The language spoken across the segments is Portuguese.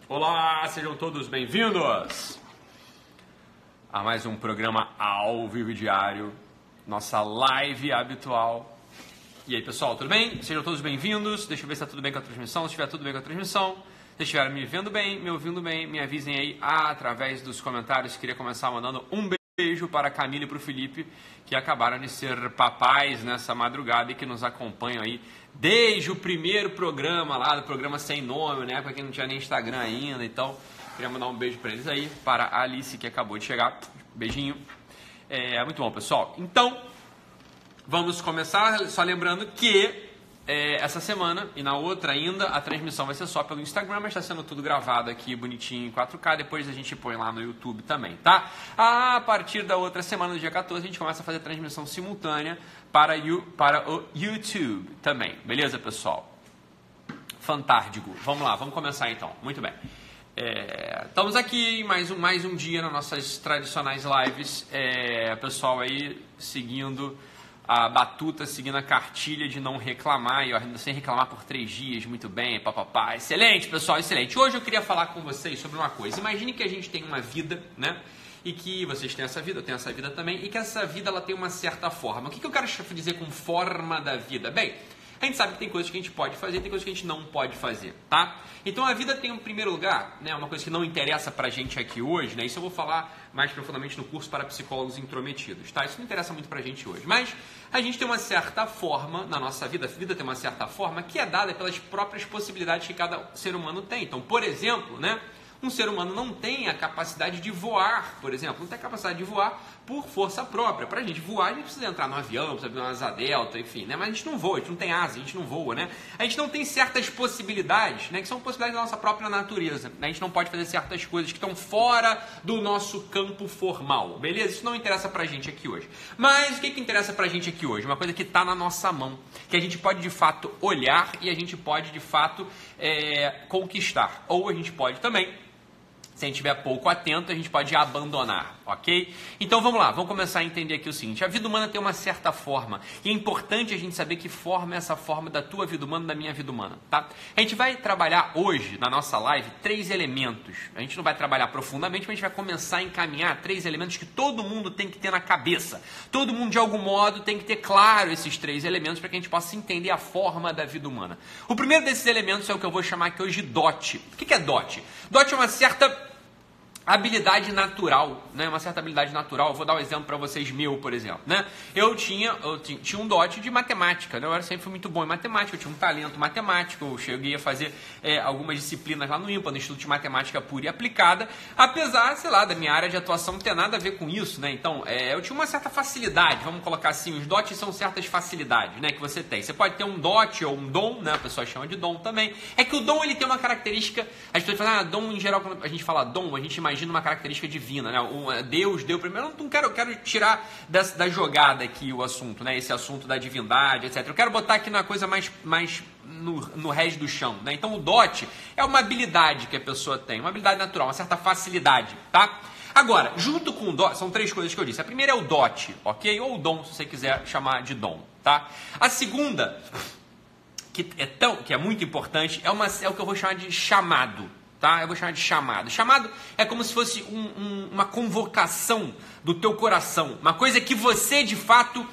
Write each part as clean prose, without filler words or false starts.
Olá, sejam todos bem-vindos a mais um programa ao vivo diário, nossa live habitual. E aí, pessoal, tudo bem? Sejam todos bem-vindos. Deixa eu ver se está tudo bem com a transmissão. Se estiver tudo bem com a transmissão, se estiverem me vendo bem, me ouvindo bem, me avisem aí através dos comentários. Queria começar mandando um beijo para a Camila e para o Felipe, que acabaram de ser papais nessa madrugada e que nos acompanham aí desde o primeiro programa lá, do programa Sem Nome, né? Para quem não tinha nem Instagram ainda. Então, queria mandar um beijo para eles aí, para a Alice, que acabou de chegar. Beijinho. Muito bom, pessoal. Então, vamos começar. Só lembrando que essa semana e na outra ainda, a transmissão vai ser só pelo Instagram, mas está sendo tudo gravado aqui bonitinho em 4K, depois a gente põe lá no YouTube também, tá? A partir da outra semana, no dia 14, a gente começa a fazer transmissão simultânea para o YouTube também, beleza, pessoal? Fantástico. Vamos lá, vamos começar então. Muito bem. Estamos aqui mais um dia nas nossas tradicionais lives, pessoal aí seguindo a batuta, seguindo a cartilha de não reclamar, e ainda sem reclamar por 3 dias, muito bem, papapá, excelente, pessoal, excelente. Hoje eu queria falar com vocês sobre uma coisa. Imagine que a gente tem uma vida, né, e que vocês têm essa vida, eu tenho essa vida também, e que essa vida ela tem uma certa forma. O que eu quero dizer com forma da vida? Bem, a gente sabe que tem coisas que a gente pode fazer e tem coisas que a gente não pode fazer, tá? Então a vida tem, em primeiro lugar, né, uma coisa que não interessa pra gente aqui hoje, né? Isso eu vou falar mais profundamente no curso para psicólogos intrometidos, tá? Isso não interessa muito pra gente hoje, mas a gente tem uma certa forma na nossa vida, a vida tem uma certa forma que é dada pelas próprias possibilidades que cada ser humano tem. Então, por exemplo, né, um ser humano não tem a capacidade de voar, por exemplo, não tem a capacidade de voar por força própria. Para a gente voar, a gente precisa entrar no avião, precisa abrir uma asa delta, enfim, né? Mas a gente não voa, a gente não tem asa, a gente não voa, né? A gente não tem certas possibilidades, né? Que são possibilidades da nossa própria natureza. A gente não pode fazer certas coisas que estão fora do nosso campo formal, beleza? Isso não interessa pra gente aqui hoje. Mas o que interessa pra gente aqui hoje? Uma coisa que está na nossa mão, que a gente pode de fato olhar e a gente pode de fato conquistar. Ou a gente pode também, se a gente estiver pouco atento, a gente pode abandonar, ok? Então vamos lá, vamos começar a entender aqui o seguinte. A vida humana tem uma certa forma, e é importante a gente saber que forma é essa forma da tua vida humana, da minha vida humana, tá? A gente vai trabalhar hoje, na nossa live, 3 elementos. A gente não vai trabalhar profundamente, mas a gente vai começar a encaminhar 3 elementos que todo mundo tem que ter na cabeça. Todo mundo, de algum modo, tem que ter claro esses 3 elementos para que a gente possa entender a forma da vida humana. O primeiro desses elementos é o que eu vou chamar aqui hoje de dote. O que é dote? Dote é uma certa habilidade natural, né? Uma certa habilidade natural. Eu vou dar um exemplo para vocês meu, por exemplo, né? Eu tinha um dote de matemática, né? Eu sempre fui muito bom em matemática, eu tinha um talento matemático, eu cheguei a fazer algumas disciplinas lá no IMPA, no Instituto de Matemática Pura e Aplicada, apesar, sei lá, da minha área de atuação não ter nada a ver com isso, né? Então, eu tinha uma certa facilidade, vamos colocar assim, os dotes são certas facilidades, né, que você tem. Você pode ter um dote ou um dom, né? A pessoa chama de dom também. É que o dom, ele tem uma característica, as pessoas falam, dom em geral, quando a gente fala dom, a gente imagina uma característica divina, né? Deus deu primeiro. Eu não quero tirar da jogada aqui o assunto, né? Esse assunto da divindade, etc. Eu quero botar aqui na coisa mais no rés do chão, né? Então o dote é uma habilidade que a pessoa tem, uma habilidade natural, uma certa facilidade, tá? Agora, junto com o dote, são 3 coisas que eu disse. A primeira é o dote, ok? Ou o dom, se você quiser chamar de dom, tá? A segunda, que é muito importante, é o que eu vou chamar de chamado. Tá? Eu vou chamar de chamado. Chamado é como se fosse uma convocação do teu coração. Uma coisa que você, de fato,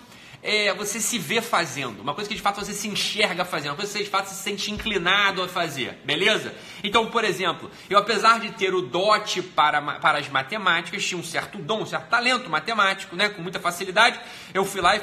você se vê fazendo. Uma coisa que, de fato, você se enxerga fazendo. Uma coisa que você, de fato, se sente inclinado a fazer. Beleza? Então, por exemplo, eu, apesar de ter o dote para as matemáticas, tinha um certo dom, um certo talento matemático, né? Com muita facilidade. Eu fui lá e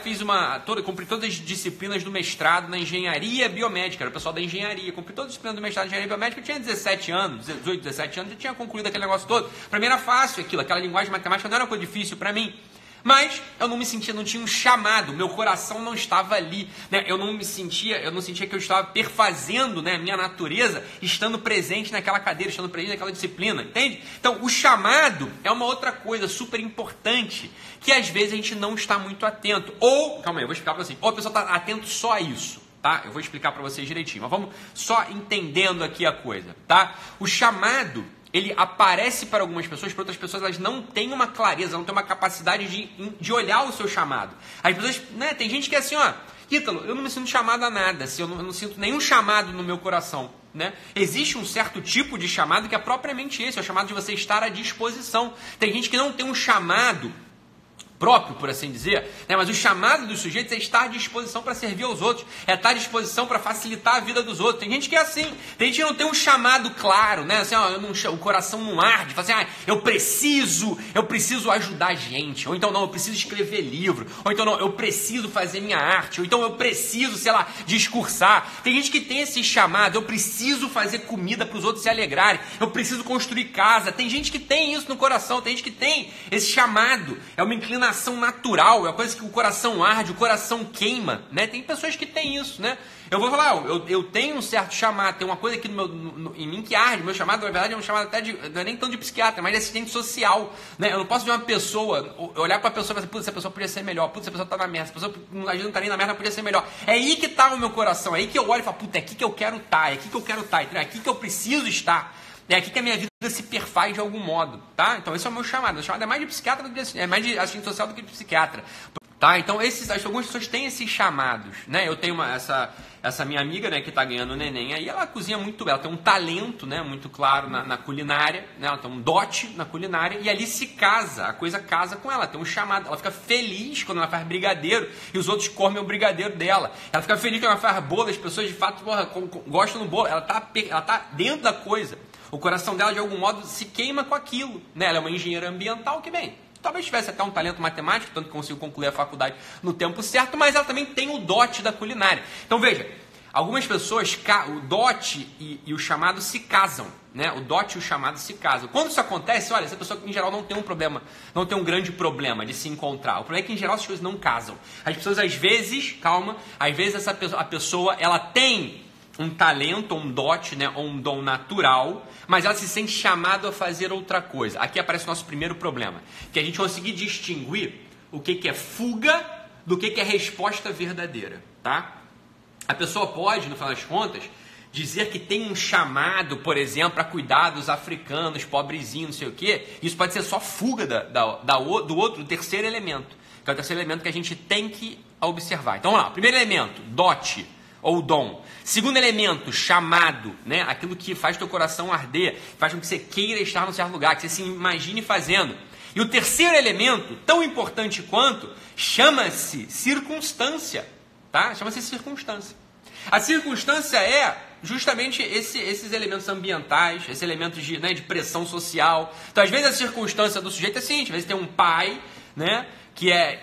cumpri todas as disciplinas do mestrado na engenharia biomédica. Era o pessoal da engenharia. Cumpri todas as disciplinas do mestrado de engenharia biomédica. Eu tinha 17 anos, 18, 17 anos, já tinha concluído aquele negócio todo. Para mim era fácil aquilo, aquela linguagem matemática não era uma coisa difícil para mim. Mas eu não tinha um chamado, meu coração não estava ali, né? Eu não sentia que eu estava perfazendo, né, a minha natureza, estando presente naquela cadeira, estando presente naquela disciplina, entende? Então, o chamado é uma outra coisa super importante, que às vezes a gente não está muito atento. Ou, calma aí, eu vou explicar para você, ou a pessoa está atento só a isso, tá? Eu vou explicar para vocês direitinho, mas vamos só entendendo aqui a coisa, tá? O chamado, ele aparece para algumas pessoas, para outras pessoas elas não têm uma clareza, não têm uma capacidade de olhar o seu chamado. As pessoas, né, tem gente que é assim, ó, Ítalo, eu não me sinto chamado a nada, assim, eu não sinto nenhum chamado no meu coração, né? Existe um certo tipo de chamado que é propriamente esse, é o chamado de você estar à disposição. Tem gente que não tem um chamado próprio, por assim dizer, né? Mas o chamado dos sujeitos é estar à disposição para servir aos outros, é estar à disposição para facilitar a vida dos outros. Tem gente que é assim, tem gente que não tem um chamado claro, né? Assim, ó, o coração não arde, fala assim, eu preciso ajudar a gente, ou então não, eu preciso escrever livro, ou então não, eu preciso fazer minha arte, ou então eu preciso, sei lá, discursar. Tem gente que tem esse chamado, eu preciso fazer comida para os outros se alegrarem, eu preciso construir casa. Tem gente que tem isso no coração, tem gente que tem esse chamado, é uma inclinação natural, é uma coisa que o coração arde, o coração queima, né? Tem pessoas que têm isso, né? Eu vou falar, eu tenho um certo chamado, tem uma coisa aqui em mim que arde. Meu chamado, na verdade, é um chamado até não é nem tanto de psiquiatra, mas de assistente social, né? Eu não posso ver uma pessoa, olhar para a pessoa e falar, putz, essa pessoa podia ser melhor, putz, essa pessoa tá na merda, essa pessoa não tá nem na merda, podia ser melhor. É aí que tá o meu coração, é aí que eu olho e falo, putz, é aqui que eu quero estar, é aqui que eu quero estar, é aqui que eu preciso estar. É aqui que a minha vida se perfaz de algum modo, tá? Então esse é o meu chamado. O chamado é mais de psiquiatra do que é mais de assistente social do que de psiquiatra, tá? Então algumas pessoas têm esses chamados, né? Eu tenho essa minha amiga, né, que tá ganhando neném aí, ela cozinha muito bem, ela tem um talento, né, muito claro na culinária, né? Ela tem um dote na culinária e ali se casa, a coisa casa com ela, tem um chamado, ela fica feliz quando ela faz brigadeiro e os outros comem o brigadeiro dela. Ela fica feliz quando ela faz bolo, as pessoas de fato gostam do bolo, ela tá dentro da coisa. O coração dela, de algum modo, se queima com aquilo, né? Ela é uma engenheira ambiental que, bem, talvez tivesse até um talento matemático, tanto que conseguiu concluir a faculdade no tempo certo, mas ela também tem o dote da culinária. Então, veja, algumas pessoas, o dote e o chamado se casam, né? O dote e o chamado se casam. Quando isso acontece, olha, essa pessoa, em geral, não tem um problema, não tem um grande problema de se encontrar. O problema é que, em geral, as coisas não casam. As pessoas, às vezes, às vezes a pessoa, ela tem um talento, um dote, né, ou um dom natural, mas ela se sente chamada a fazer outra coisa. Aqui aparece o nosso primeiro problema, que é a gente conseguir distinguir o que é fuga do que é resposta verdadeira, tá? A pessoa pode, no final das contas, dizer que tem um chamado, por exemplo, para cuidar dos africanos, pobrezinhos, não sei o quê. Isso pode ser só fuga do terceiro elemento, que é o terceiro elemento que a gente tem que observar. Então, vamos lá. Primeiro elemento, dote ou dom. Segundo elemento, chamado, né? Aquilo que faz teu coração arder, faz com que você queira estar num certo lugar, que você se imagine fazendo. E o terceiro elemento, tão importante quanto, chama-se circunstância, tá? Chama-se circunstância. A circunstância é justamente esses elementos ambientais, esses elementos de pressão social. Então, às vezes, a circunstância do sujeito é assim, às vezes tem um pai, né, que é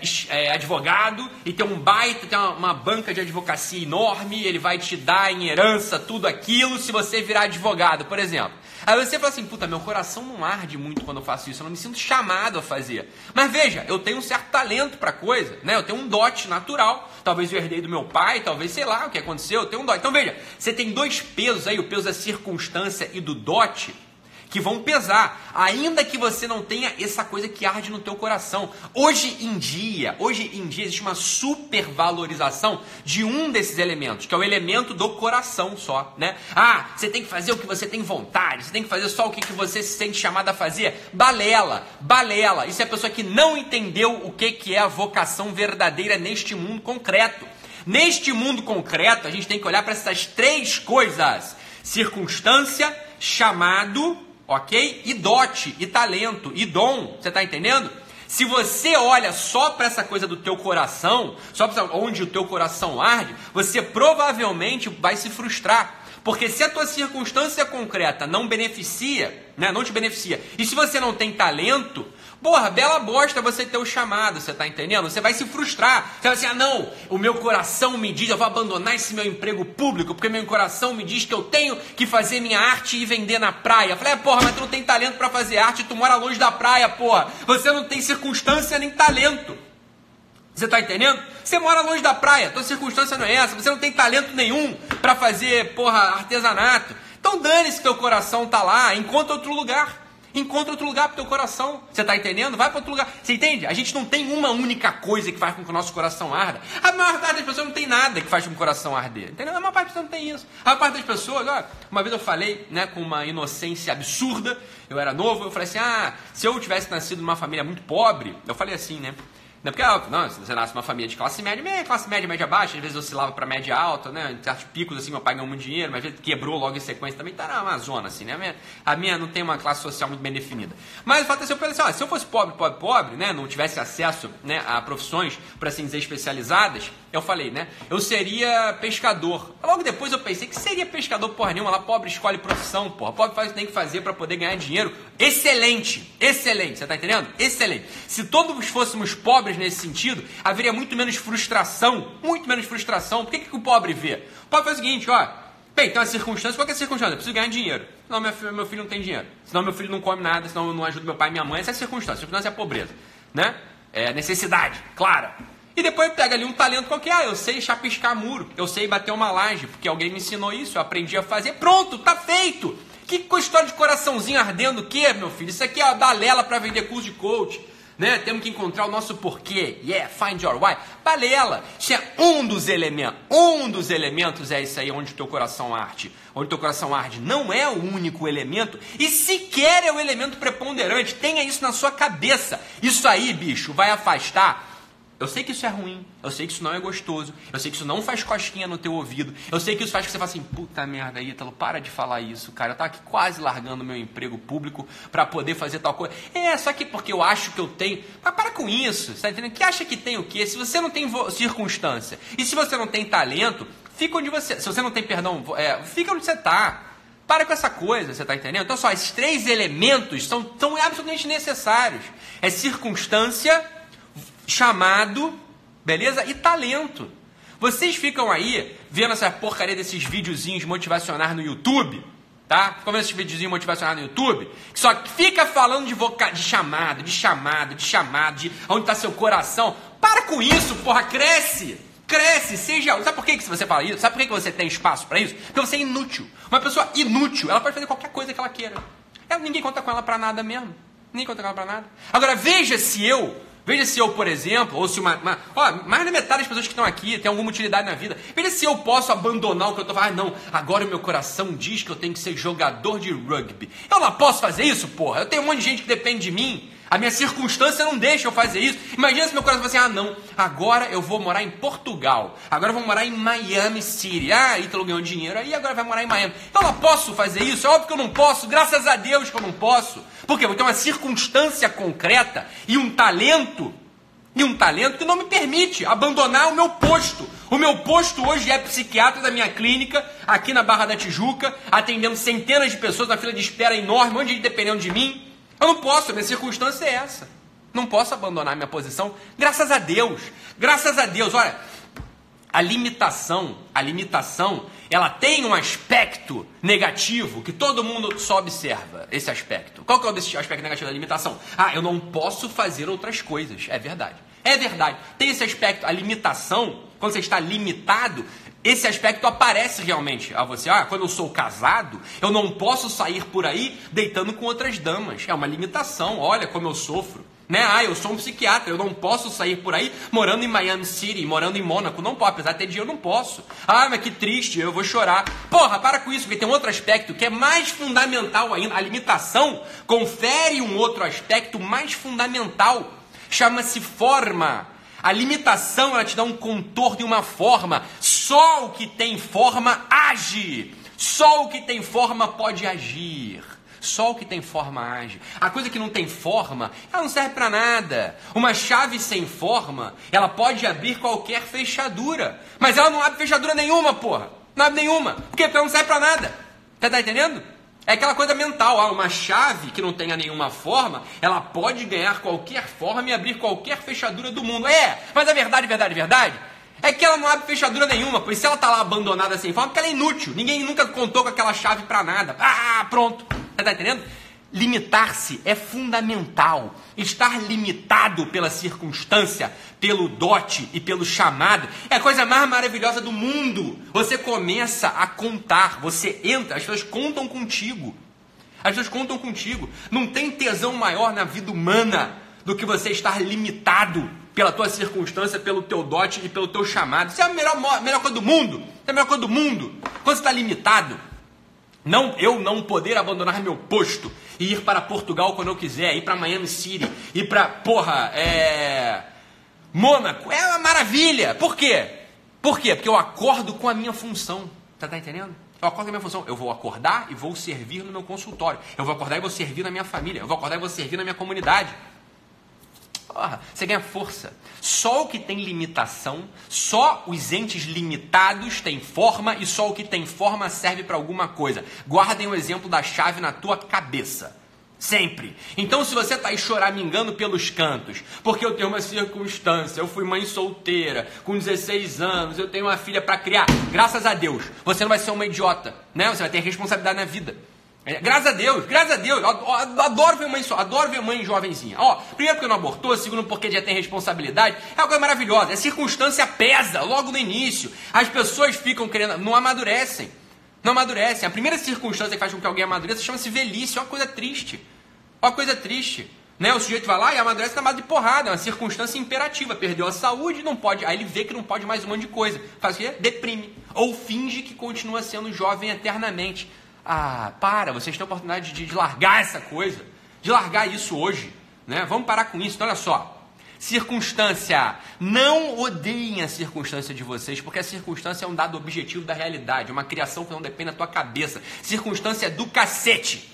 advogado e tem uma banca de advocacia enorme, ele vai te dar em herança tudo aquilo se você virar advogado, por exemplo. Aí você fala assim, puta, meu coração não arde muito quando eu faço isso, eu não me sinto chamado a fazer. Mas veja, eu tenho um certo talento para coisa, né? Eu tenho um dote natural, talvez eu herdei do meu pai, talvez sei lá o que aconteceu, eu tenho um dote. Então veja, você tem dois pesos aí, o peso da circunstância e do dote, que vão pesar, ainda que você não tenha essa coisa que arde no teu coração. Hoje em dia existe uma supervalorização de um desses elementos, que é o elemento do coração só, né? Ah, você tem que fazer o que você tem vontade, você tem que fazer só o que você se sente chamado a fazer. Balela. Isso é a pessoa que não entendeu o que é a vocação verdadeira neste mundo concreto. Neste mundo concreto, a gente tem que olhar para essas três coisas: circunstância, chamado, ok? E dote, e talento, e dom, você está entendendo? Se você olha só para essa coisa do teu coração, só para onde o teu coração arde, você provavelmente vai se frustrar. Porque se a tua circunstância concreta não beneficia, né, não te beneficia, e se você não tem talento, porra, bela bosta você ter o chamado, você tá entendendo? Você vai se frustrar. Você vai assim, não, o meu coração me diz, eu vou abandonar esse meu emprego público, porque meu coração me diz que eu tenho que fazer minha arte e vender na praia. Eu falei, porra, mas tu não tem talento para fazer arte, tu mora longe da praia, porra. Você não tem circunstância nem talento. Você tá entendendo? Você mora longe da praia, tua circunstância não é essa, você não tem talento nenhum para fazer, porra, artesanato. Então dane-se que teu coração tá lá, encontra outro lugar. Encontra outro lugar pro teu coração. Você tá entendendo? Vai para outro lugar. Você entende? A gente não tem uma única coisa que faz com que o nosso coração arda. A maior parte das pessoas não tem nada que faz com que o coração arder. Entendeu? A maior parte das pessoas não tem isso. A maior parte das pessoas, olha, uma vez eu falei, né, com uma inocência absurda, eu era novo, eu falei assim, se eu tivesse nascido numa família muito pobre, eu falei assim, né, Não, porque, óbvio, não, se você nasce numa família de classe média, média baixa, às vezes oscilava para média alta, né? Em certos picos, assim, meu pai ganhou muito dinheiro, mas às vezes quebrou logo em sequência também, tá na zona, assim, né? A minha não tem uma classe social muito bem definida. Mas o fato é que eu pensei assim, ó, se eu fosse pobre, né? Não tivesse acesso, né, a profissões, para assim dizer, especializadas, eu falei, né? Eu seria pescador. Logo depois eu pensei que seria pescador porra nenhuma, lá pobre escolhe profissão, porra. Pobre faz o que tem que fazer para poder ganhar dinheiro. Excelente, você tá entendendo? Excelente. Se todos fôssemos pobres nesse sentido, haveria muito menos frustração. Muito menos frustração. Por que o pobre vê? O pobre faz o seguinte, ó. Bem, tem uma circunstância, qual que é a circunstância? Eu preciso ganhar dinheiro. Senão meu filho não tem dinheiro. Senão meu filho não come nada, senão eu não ajudo meu pai e minha mãe. Essa é a circunstância. A circunstância é a pobreza, né? É necessidade, clara. E depois pega ali um talento qualquer. Eu sei chapiscar muro. Eu sei bater uma laje, porque alguém me ensinou isso. Eu aprendi a fazer. Pronto, tá feito. Que história de coraçãozinho ardendo o quê, meu filho? Isso aqui é a balela para vender curso de coach. Né? Temos que encontrar o nosso porquê. Find your why. Balela. Isso é um dos elementos. Um dos elementos é isso aí, onde o teu coração arde. Onde o teu coração arde não é o único elemento e sequer é o elemento preponderante. Tenha isso na sua cabeça. Isso aí, bicho, vai afastar. Eu sei que isso é ruim, eu sei que isso não é gostoso, eu sei que isso não faz cosquinha no teu ouvido, eu sei que isso faz que você fale assim, puta merda, Ítalo, para de falar isso, cara, eu tava aqui quase largando meu emprego público para poder fazer tal coisa. Só que porque eu acho que eu tenho... Mas para com isso, você tá entendendo? Que acha que tem o quê? Se você não tem circunstância e se você não tem talento, fica onde você... Se você não tem, perdão, fica onde você tá. Para com essa coisa, você tá entendendo? Então só, esses três elementos são absolutamente necessários. É circunstância... chamado, beleza? E talento. Vocês ficam aí vendo essa porcaria desses videozinhos motivacionais no YouTube, tá? Ficam vendo esses videozinhos motivacionais no YouTube, que só fica falando de chamado, de onde está seu coração. Para com isso, porra, cresce, seja... Sabe por que você fala isso? Sabe por que você tem espaço para isso? Porque você é inútil. Uma pessoa inútil, ela pode fazer qualquer coisa que ela queira. Ninguém conta com ela para nada mesmo. Ninguém conta com ela para nada. Agora, veja se eu, por exemplo, ou se mais da metade das pessoas que estão aqui tem alguma utilidade na vida. Veja se eu posso abandonar o que eu estou falando. Não, agora o meu coração diz que eu tenho que ser jogador de rugby. Eu não posso fazer isso, porra. Eu tenho um monte de gente que depende de mim. A minha circunstância não deixa eu fazer isso. Imagina se meu coração fosse assim, não, agora eu vou morar em Portugal. Agora eu vou morar em Miami City. Ítalo ganhou dinheiro aí, agora vai morar em Miami. Eu não posso fazer isso, é óbvio que eu não posso. Graças a Deus que eu não posso. Por quê? Eu tenho uma circunstância concreta e um talento que não me permite abandonar o meu posto. O meu posto hoje é psiquiatra da minha clínica, aqui na Barra da Tijuca, atendendo centenas de pessoas na fila de espera enorme, um monte de gente dependendo de mim. Eu não posso, a minha circunstância é essa. Não posso abandonar a minha posição, graças a Deus. Graças a Deus, olha, a limitação, ela tem um aspecto negativo que todo mundo só observa, esse aspecto. Qual que é o aspecto negativo da limitação? Eu não posso fazer outras coisas. É verdade. Tem esse aspecto, a limitação, quando você está limitado, esse aspecto aparece realmente a você. Quando eu sou casado, eu não posso sair por aí deitando com outras damas. É uma limitação, olha como eu sofro. Né? Eu sou um psiquiatra, eu não posso sair por aí morando em Miami City, morando em Mônaco. Não posso, apesar de ter dinheiro, eu não posso. Mas que triste, eu vou chorar. Porra, para com isso, porque tem um outro aspecto que é mais fundamental ainda. A limitação confere um outro aspecto mais fundamental. Chama-se forma. A limitação, ela te dá um contorno e uma forma. Só o que tem forma age. Só o que tem forma pode agir. Só o que tem forma age. A coisa que não tem forma, ela não serve para nada. Uma chave sem forma, ela pode abrir qualquer fechadura. Mas ela não abre fechadura nenhuma, porra. Não abre nenhuma. Por quê? Porque ela não serve para nada. Você tá entendendo? É aquela coisa mental. Uma chave que não tenha nenhuma forma, ela pode ganhar qualquer forma e abrir qualquer fechadura do mundo. Mas a verdade é que ela não abre fechadura nenhuma. Por isso ela tá lá abandonada sem forma, porque ela é inútil. Ninguém nunca contou com aquela chave para nada. Pronto. Você tá entendendo? Limitar-se é fundamental. Estar limitado pela circunstância, pelo dote e pelo chamado é a coisa mais maravilhosa do mundo. Você começa a contar, você entra, as pessoas contam contigo. Não tem tesão maior na vida humana do que você estar limitado pela tua circunstância, pelo teu dote e pelo teu chamado. Isso é a melhor coisa do mundo. Quando você está limitado, eu não poder abandonar meu posto e ir para Portugal quando eu quiser, ir para Miami City, ir para, Mônaco é uma maravilha. Por quê? Por quê? Porque eu acordo com a minha função. Você tá entendendo? Eu acordo com a minha função. Eu vou acordar e vou servir no meu consultório. Eu vou acordar e vou servir na minha família. Eu vou acordar e vou servir na minha comunidade. Porra, você ganha força. Só o que tem limitação, só os entes limitados têm forma e só o que tem forma serve para alguma coisa. Guardem o exemplo da chave na tua cabeça. Sempre. Então, se você está aí choramingando pelos cantos, porque eu tenho uma circunstância, eu fui mãe solteira, com 16 anos, eu tenho uma filha para criar, graças a Deus, você não vai ser uma idiota, né? Você vai ter responsabilidade na vida. Graças a Deus, eu adoro ver mãe jovenzinha. Ó, primeiro porque não abortou, segundo porque já tem responsabilidade, é uma coisa maravilhosa, a circunstância pesa logo no início, as pessoas ficam querendo, não amadurecem. Não amadurecem. A primeira circunstância que faz com que alguém amadureça chama-se velhice. É uma coisa triste. É uma coisa triste. Né? O sujeito vai lá e amadurece na base de porrada. É uma circunstância imperativa. Perdeu a saúde, não pode. Aí ele vê que não pode mais um monte de coisa. Faz o quê? Deprime. Ou finge que continua sendo jovem eternamente. Ah, para. Vocês têm a oportunidade de largar essa coisa. De largar isso hoje. Né? Vamos parar com isso. Então, olha só. Circunstância. Não odeiem a circunstância de vocês, porque a circunstância é um dado objetivo da realidade, uma criação que não depende da tua cabeça. Circunstância é do cacete,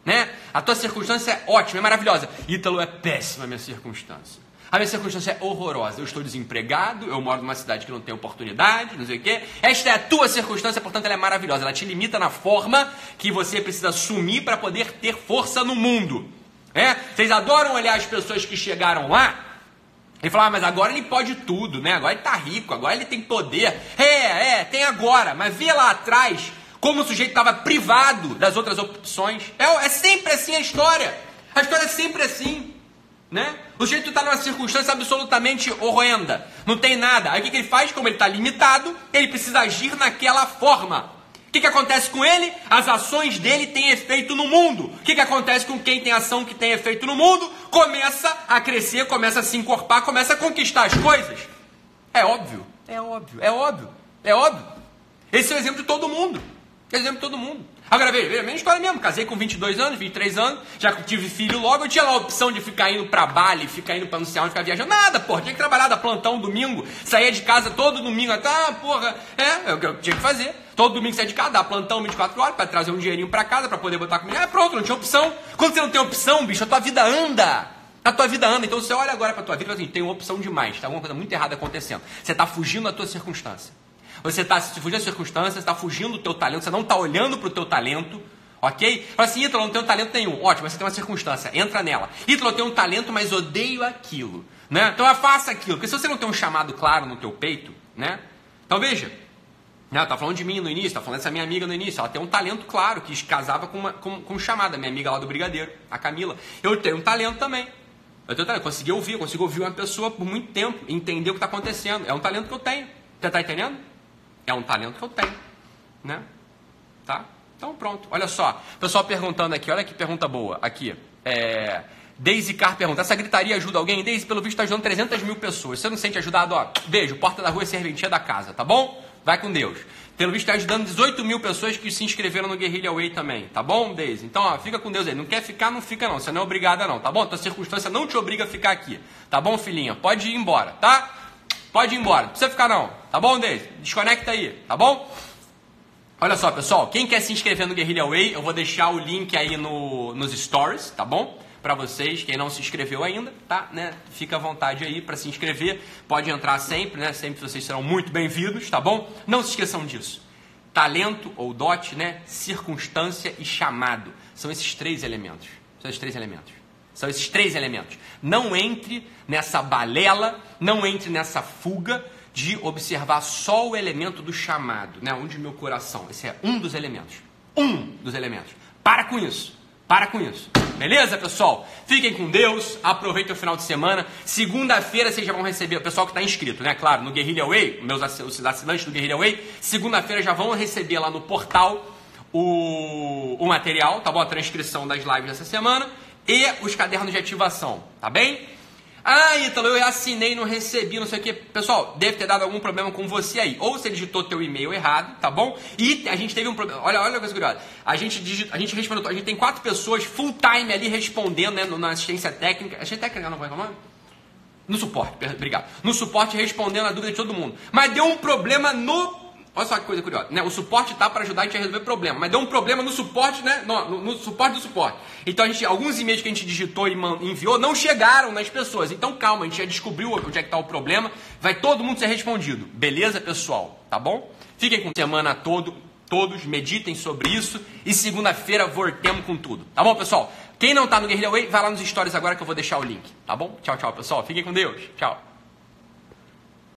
né? A tua circunstância é ótima, é maravilhosa. Ítalo, é péssima a minha circunstância. A minha circunstância é horrorosa. Eu estou desempregado, eu moro numa cidade que não tem oportunidade, não sei o quê. Esta é a tua circunstância, portanto ela é maravilhosa. Ela te limita na forma que você precisa assumir para poder ter força no mundo. Vocês adoram olhar as pessoas que chegaram lá e falar, mas agora ele pode tudo, né? Agora ele tá rico, agora ele tem poder. Tem agora, mas vê lá atrás como o sujeito estava privado das outras opções. É sempre assim a história. A história é sempre assim, né? O sujeito está numa circunstância absolutamente horrenda, não tem nada. Aí o que ele faz? Como ele está limitado, ele precisa agir naquela forma. O que acontece com ele? As ações dele têm efeito no mundo. O que acontece com quem tem ação que tem efeito no mundo? Começa a crescer, começa a se encorpar, começa a conquistar as coisas. É óbvio. Esse é o exemplo de todo mundo. Agora veja, minha história mesmo. Casei com 22 anos, 23 anos, já tive filho logo. Eu tinha lá a opção de ficar indo pra Bali, ficar indo pra não sei onde, ficar viajando. Nada, porra. Tinha que trabalhar da plantão domingo, saía de casa todo domingo. É o que eu tinha que fazer. Todo domingo saía de casa, dar plantão 24 horas pra trazer um dinheirinho pra casa, pra poder botar comida. Pronto, não tinha opção. Quando você não tem opção, bicho, a tua vida anda. Então você olha agora pra tua vida e fala assim, tem uma opção demais, tá alguma coisa muito errada acontecendo. Você tá fugindo da tua circunstância. Você está fugindo da circunstância, você está fugindo do teu talento, você não está olhando para o teu talento, ok? Fala assim, Ítalo, não tenho talento nenhum. Ótimo, mas você tem uma circunstância, entra nela. Ítalo, eu tenho um talento, mas odeio aquilo, né? Então faça aquilo, porque se você não tem um chamado claro no teu peito, né? Então veja, né? Eu tava falando de mim no início, tava falando dessa minha amiga no início, ela tem um talento claro, que casava com um chamado, minha amiga lá do Brigadeiro, a Camila. Eu tenho um talento também. Consegui ouvir uma pessoa por muito tempo, entender o que está acontecendo. É um talento que eu tenho. Você está entendendo? É um talento que eu tenho, né? Tá? Então pronto, olha só. Pessoal perguntando aqui, olha que pergunta boa. Aqui, Daisy Carr pergunta, essa gritaria ajuda alguém? Daisy, pelo visto, está ajudando 300 mil pessoas. Se você não se sente ajudado, ó, beijo, porta da rua é serventia da casa, tá bom? Vai com Deus. Pelo visto, está ajudando 18 mil pessoas que se inscreveram no Guerrilla Way também, tá bom, Daisy? Então, ó, fica com Deus aí. Não quer ficar, não fica não. Você não é obrigada não, tá bom? Tua circunstância não te obriga a ficar aqui, tá bom, filhinha? Pode ir embora, tá? Pode ir embora, não precisa ficar não, tá bom, Daisy? Desconecta aí, tá bom? Olha só, pessoal, quem quer se inscrever no Guerrilla Way, eu vou deixar o link aí nos stories, tá bom? Pra vocês, quem não se inscreveu ainda, tá, né? Fica à vontade aí pra se inscrever, pode entrar sempre, né? Sempre vocês serão muito bem-vindos, tá bom? Não se esqueçam disso. Talento ou dote, né? Circunstância e chamado. São esses três elementos. São esses três elementos. Não entre nessa balela, não entre nessa fuga de observar só o elemento do chamado, né? Onde meu coração. Esse é um dos elementos. Para com isso. Beleza, pessoal? Fiquem com Deus. Aproveitem o final de semana. Segunda-feira vocês já vão receber, o pessoal que está inscrito, né? Claro, no Guerrilla Way, os assinantes do Guerrilla Way, segunda-feira já vão receber lá no portal o material, tá bom? A transcrição das lives dessa semana. E os cadernos de ativação, tá bem? Ah, Ítalo, eu assinei, não recebi, não sei o que. Pessoal, deve ter dado algum problema com você aí. Ou você digitou teu e-mail errado, tá bom? E a gente teve um problema. Olha a coisa curiosa. A gente respondeu, a gente tem 4 pessoas full time ali respondendo, né, na assistência técnica. Assistência técnica não vai falar? No suporte, obrigado. No suporte respondendo a dúvida de todo mundo. Mas deu um problema no... Olha só que coisa curiosa, né? O suporte tá para ajudar a gente a resolver problema, mas deu um problema no suporte, né? No suporte do suporte. Então alguns e-mails que a gente digitou e enviou não chegaram nas pessoas. Então calma, a gente já descobriu onde é que tá o problema. Vai todo mundo ser respondido. Beleza, pessoal? Tá bom? Fiquem com a semana todos, meditem sobre isso e segunda-feira voltemos com tudo. Tá bom, pessoal? Quem não tá no Guerrilla Way, vai lá nos stories agora que eu vou deixar o link. Tá bom? Tchau, tchau, pessoal. Fiquem com Deus. Tchau.